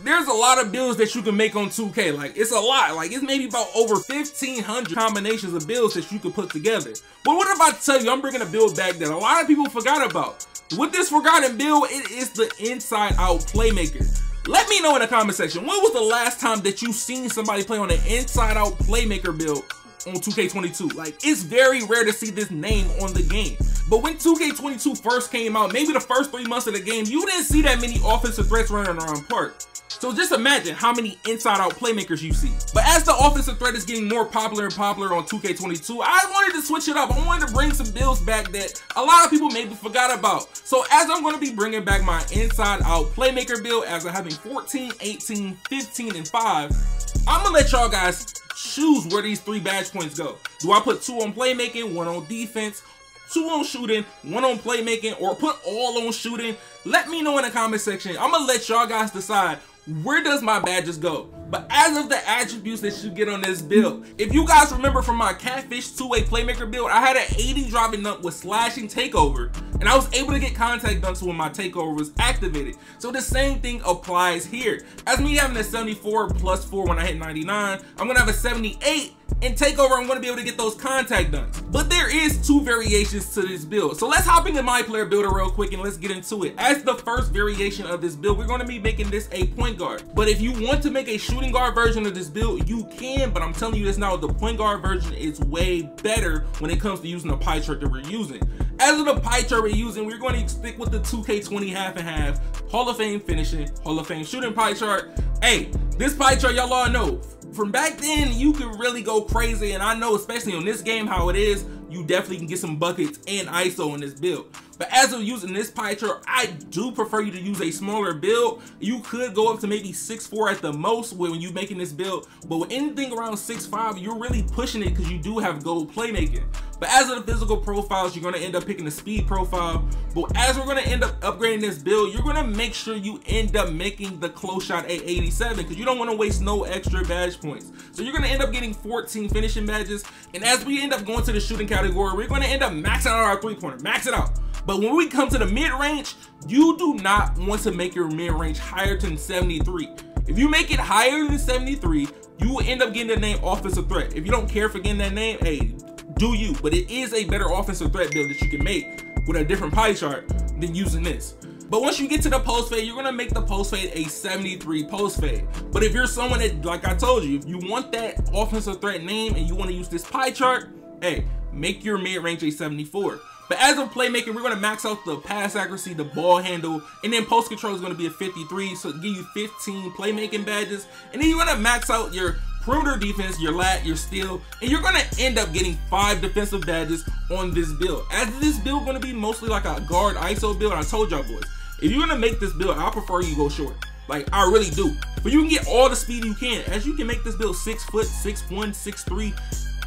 there's a lot of builds that you can make on 2K. Like, it's a lot. Like, it's maybe about over 1,500 combinations of builds that you can put together. But what if I tell you I'm bringing a build back that a lot of people forgot about? With this forgotten build, it is the Inside Out Playmaker. Let me know in the comment section, when was the last time that you seen somebody play on an Inside Out Playmaker build on 2K22? Like, it's very rare to see this name on the game. But when 2K22 first came out, maybe the first 3 months of the game, you didn't see that many offensive threats running around Park. So just imagine how many Inside Out Playmakers you see. But as the offensive threat is getting more popular and popular on 2K22, I wanted to switch it up. I wanted to bring some builds back that a lot of people maybe forgot about. So as I'm going to be bringing back my Inside Out Playmaker build, as I'm having 14, 18, 15, and 5, I'm going to let y'all guys choose where these 3 badge points go. Do I put 2 on playmaking, 1 on defense, 2 on shooting, 1 on playmaking, or put all on shooting? Let me know in the comment section. I'm going to let y'all guys decide, where does my badges go? But as of the attributes that you get on this build, if you guys remember from my Catfish 2-way Playmaker build, I had an 80 driving dunk with slashing takeover, and I was able to get contact dunks when my takeover was activated. So the same thing applies here. As me having a 74 plus 4 when I hit 99, I'm gonna have a 78 in takeover. I'm gonna be able to get those contact dunks. But there is 2 variations to this build. So let's hop into my player builder real quick and let's get into it. As the first variation of this build, we're gonna be making this a point guard. But if you want to make a shooting guard version of this build, you can, but I'm telling you this now, the point guard version is way better when it comes to using the pie chart that we're using. As of the pie chart we're using, we're going to stick with the 2K20 half and half, Hall of Fame finishing, Hall of Fame shooting pie chart. Hey, this pie chart, y'all all know, from back then, you could really go crazy, and I know, especially on this game, how it is, you definitely can get some buckets and ISO in this build. But as of using this pie chart, I do prefer you to use a smaller build. You could go up to maybe 6'4" at the most when you're making this build, but with anything around 6'5", you're really pushing it because you do have gold playmaking. But as of the physical profiles, you're gonna end up picking the speed profile. But as we're gonna end up upgrading this build, you're gonna make sure you end up making the close shot at 87 because you don't wanna waste no extra badge points. So you're gonna end up getting 14 finishing badges. And as we end up going to the shooting category, we're gonna end up maxing out our 3-pointer, max it out. But when we come to the mid-range, you do not want to make your mid-range higher than 73. If you make it higher than 73, you will end up getting the name offensive threat. If you don't care for getting that name, hey, do you, but it is a better offensive threat build that you can make with a different pie chart than using this. But once you get to the post fade, you're gonna make the post fade a 73 post fade. But if you're someone that, like I told you, if you want that offensive threat name and you wanna use this pie chart, hey, make your mid-range a 74. But as of playmaking, we're gonna max out the pass accuracy, the ball handle, and then post control is gonna be a 53, so give you 15 playmaking badges. And then you're gonna max out your perimeter defense, your lat, your steal, and you're gonna end up getting 5 defensive badges on this build. As this build gonna be mostly like a guard ISO build, I told y'all boys, if you're gonna make this build, I prefer you go short. Like, I really do. But you can get all the speed you can. As you can make this build 6 foot, 6'1", 6'3",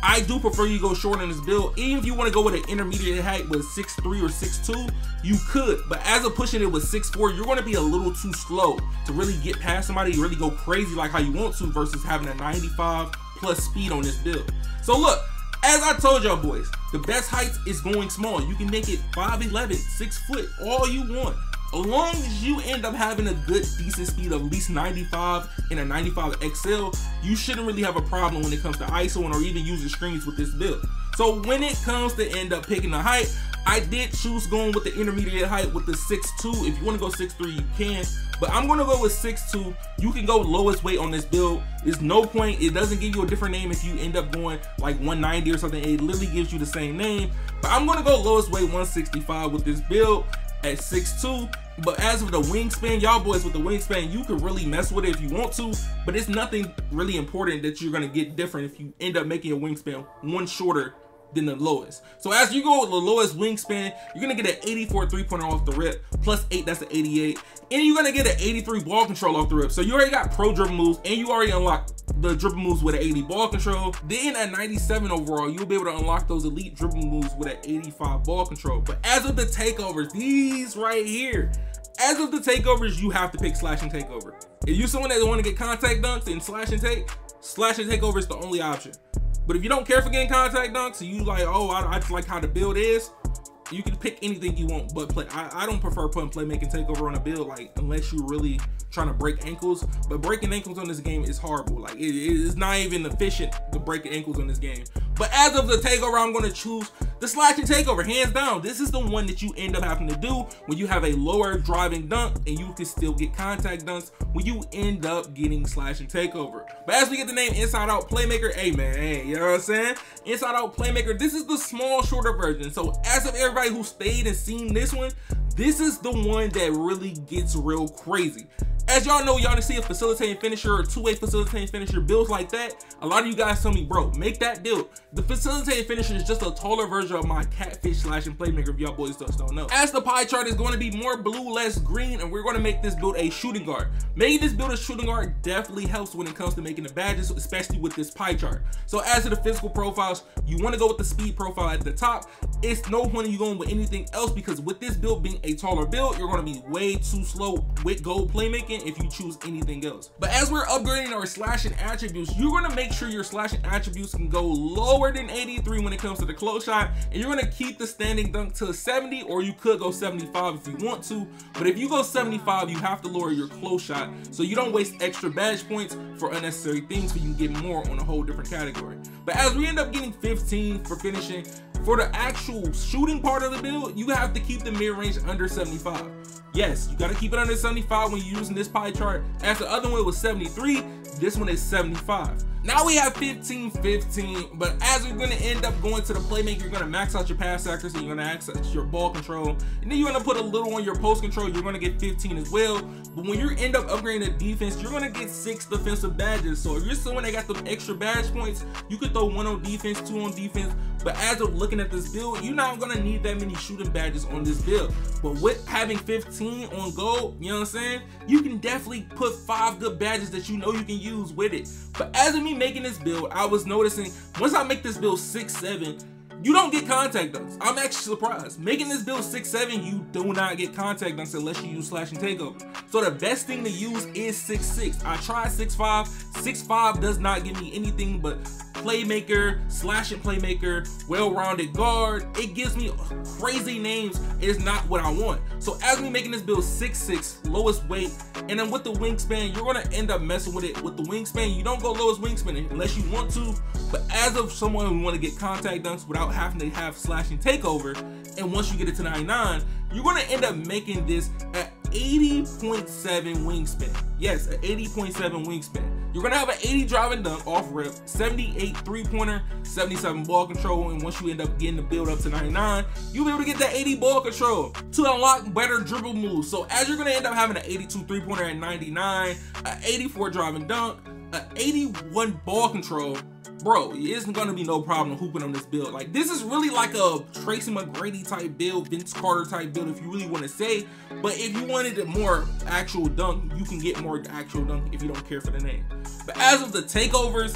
I do prefer you go short in this build. Even if you want to go with an intermediate height with 6'3" or 6'2", you could. But as of pushing it with 6'4", you're going to be a little too slow to really get past somebody, really go crazy like how you want to, versus having a 95 plus speed on this build. So look, as I told y'all boys, the best heights is going small. You can make it 5'11", 6 foot, all you want. As long as you end up having a good, decent speed of at least 95 and a 95 XL, you shouldn't really have a problem when it comes to ISOing or even using screens with this build. So when it comes to end up picking the height, I did choose going with the intermediate height with the 6'2". If you want to go 6'3", you can. But I'm going to go with 6'2". You can go lowest weight on this build. There's no point. It doesn't give you a different name if you end up going like 190 or something. It literally gives you the same name. But I'm going to go lowest weight 165 with this build at 6'2". But as of the wingspan, y'all boys with the wingspan, you can really mess with it if you want to, but it's nothing really important that you're gonna get different if you end up making your wingspan one shorter than the lowest. So as you go with the lowest wingspan, you're gonna get an 84 3-pointer off the rip, plus 8, that's an 88, and you're gonna get an 83 ball control off the rip. So you already got pro dribble moves, and you already unlocked the dribble moves with an 80 ball control. Then at 97 overall, you'll be able to unlock those elite dribble moves with an 85 ball control. But as of the takeovers, these right here, as of the takeovers, you have to pick slash and takeover. If you're someone that want to get contact dunks and slash and takeover is the only option. But if you don't care for getting contact dunks and you like, oh, I just like how the build is, You can pick anything you want, but I don't prefer putting playmaking takeover on a build, like, unless you're really trying to break ankles. But breaking ankles on this game is horrible. Like, it is not even efficient to break ankles on this game. But as of the takeover, I'm going to choose the slashing takeover, hands down. This is the one that you end up having to do when you have a lower driving dunk, and you can still get contact dunks when you end up getting slashing takeover. But as we get the name Inside Out Playmaker, hey man, hey, you know what I'm saying? Inside Out Playmaker, this is the small, shorter version. So as of everybody who stayed and seen this one, this is the one that really gets real crazy. As y'all know, y'all see a facilitating finisher or two-way facilitating finisher builds like that. A lot of you guys tell me, bro, make that build. The facilitating finisher is just a taller version of my catfish slashing playmaker, if y'all boys just don't know. As the pie chart is going to be more blue, less green, and we're going to make this build a shooting guard. Making this build a shooting guard definitely helps when it comes to making the badges, especially with this pie chart. So as to the physical profiles, you want to go with the speed profile at the top. It's no point in you going with anything else, because with this build being a taller build, you're going to be way too slow with gold playmaking if you choose anything else. But as we're upgrading our slashing attributes, you're going to make sure your slashing attributes can go lower than 83 when it comes to the close shot, and you're going to keep the standing dunk to 70, or you could go 75 if you want to. But if you go 75, you have to lower your close shot so you don't waste extra badge points for unnecessary things, so you can get more on a whole different category. But as we end up getting 15 for finishing, for the actual shooting part of the build, you have to keep the mid-range under 75. Yes, you got to keep it under 75 when you're using this pie chart. As the other one was 73, this one is 75. Now we have 15, 15, but as we're going to end up going to the playmaker, you're going to max out your pass accuracy, you're going to access your ball control, and then you're going to put a little on your post control, you're going to get 15 as well. But when you end up upgrading the defense, you're going to get 6 defensive badges. So if you're someone that got them extra badge points, you could throw 1 on defense, 2 on defense. But as of looking at this build, you're not going to need that many shooting badges on this build. But with having 15 on gold, you know what I'm saying, you can definitely put 5 good badges that you know you can use with it. But as of me making this build, I was noticing once I make this build 6-7, you don't get contact dunks. I'm actually surprised. Making this build 6-7, you do not get contact dunks unless you use slashing takeover. So the best thing to use is 6-6. I tried 6-5. 6-5 does not give me anything but playmaker, slashing playmaker, well-rounded guard. It gives me crazy names. It's not what I want. So as we making this build 6'6", lowest weight, and then with the wingspan, you're gonna end up messing with it. With the wingspan, you don't go lowest wingspan unless you want to. But as of someone who want to get contact dunks without having to have slashing takeover, and once you get it to 99, you're gonna end up making this at 80.7 wingspan. Yes, an 80.7 wingspan. You're gonna have an 80 driving dunk off rip, 78 3-pointer, 77 ball control, and once you end up getting the build up to 99, you'll be able to get that 80 ball control to unlock better dribble moves. So as you're gonna end up having an 82 3-pointer at 99, an 84 driving dunk, an 81 ball control, bro, it isn't gonna be no problem hooping on this build. Like, this is really like a Tracy McGrady type build, Vince Carter type build, if you really want to say. But if you wanted a more actual dunk, you can get more actual dunk if you don't care for the name. But as of the takeovers,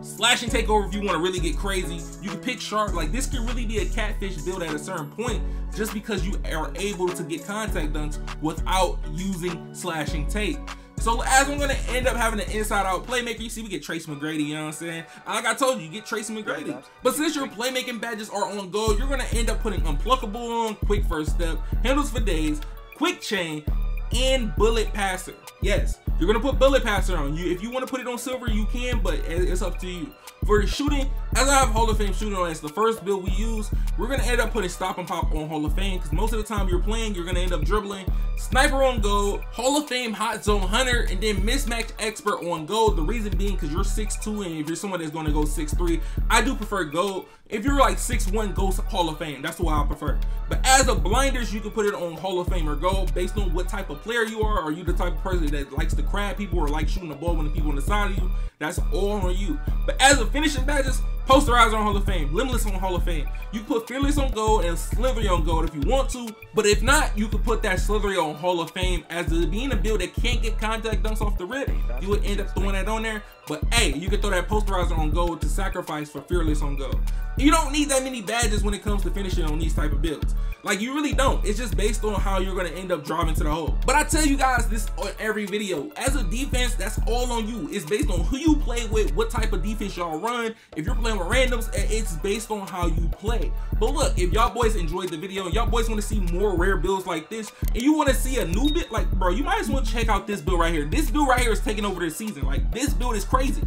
slashing takeover, if you want to really get crazy, you can pick sharp. Like, this can really be a catfish build at a certain point, just because you are able to get contact dunks without using slashing take. So as I'm gonna end up having an inside out playmaker, you see we get Tracy McGrady, you know what I'm saying? Like I told you, you get Tracy McGrady. But since your playmaking badges are on gold, you're gonna end up putting Unpluckable on, quick first step, handles for days, quick chain, and bullet passer. Yes, you're gonna put bullet passer on. If you want to put it on silver, you can, but it's up to you. For the shooting, as I have Hall of Fame shooting on as the first build we use, we're gonna end up putting stop and pop on Hall of Fame, because most of the time you're playing, you're gonna end up dribbling. Sniper on gold, Hall of Fame hot zone hunter, and then mismatch expert on gold. The reason being because you're 6'2", and if you're someone that's gonna go 6'3", I do prefer gold. If you're like 6'1", go Hall of Fame. That's what I prefer. But as a blinders, you can put it on Hall of Fame or gold based on what type of player you are. Are you the type of person that likes to crab people or like shooting the ball when the people on the side of you? That's all on you. But as a finishing badges, posterizer on Hall of Fame, limitless on Hall of Fame. You can put fearless on gold and slithery on gold if you want to. But if not, you could put that slithery on Hall of Fame. As being a build that can't get contact dunks off the rip, you would end up throwing that on there. But hey, you can throw that posterizer on gold to sacrifice for fearless on gold. You don't need that many badges when it comes to finishing on these type of builds. Like, you really don't. It's just based on how you're gonna end up driving to the hole. But I tell you guys this on every video. As a defense, that's all on you. It's based on who you play with, what type of defense y'all run. If you're playing with randoms, it's based on how you play. But look, if y'all boys enjoyed the video and y'all boys want to see more rare builds like this, and you want to see a new bit, like, bro, you might as well check out this build right here. This build right here is taking over the season. Like, this build is crazy.